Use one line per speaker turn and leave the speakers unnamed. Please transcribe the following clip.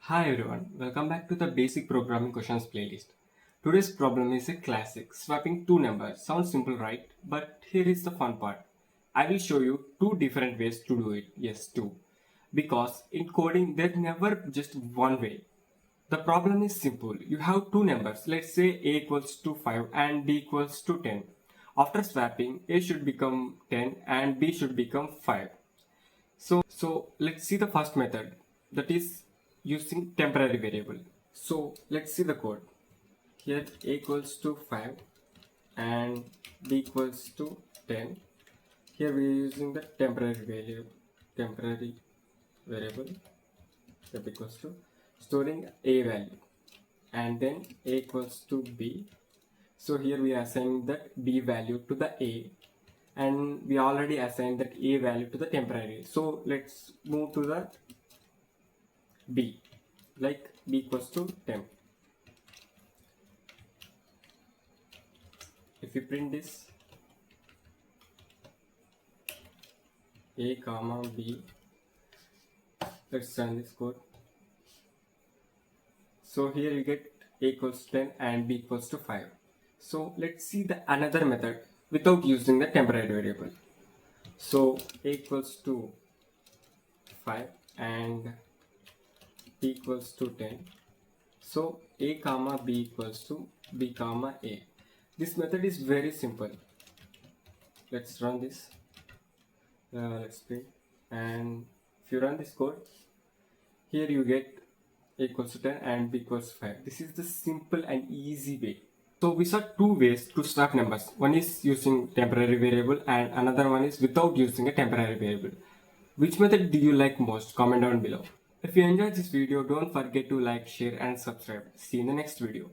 Hi everyone, welcome back to the Basic Programming Questions playlist. Today's problem is a classic. Swapping two numbers. Sounds simple, right? But here is the fun part. I will show you two different ways to do it. Yes, two. Because in coding, there's never just one way. The problem is simple. You have two numbers. Let's say A equals to 5 and B equals to 10. After swapping, A should become 10 and B should become 5. So let's see the first method, that is using temporary variable. So let's see the code. Here A equals to 5 and B equals to 10. Here we are using the temporary variable that equals to storing a value, and then A equals to B. So here we are assigning that B value to the A, and we already assigned that A value to the temporary. So let's move to the B, like B equals to 10. If we print this A comma B, let's run this code. So here you get A equals to 10 and B equals to 5. So let's see the another method without using the temporary variable. So A equals to 5 and B equals to 10. So A comma B equals to B comma A. This method is very simple. Let's run this. Let's print, and if you run this code, here you get A equals to 10 and B equals to 5. This is the simple and easy way. So we saw two ways to swap numbers. One is using temporary variable and another one is without using a temporary variable. Which method do you like most? Comment down below. If you enjoyed this video, don't forget to like, share and subscribe. See you in the next video.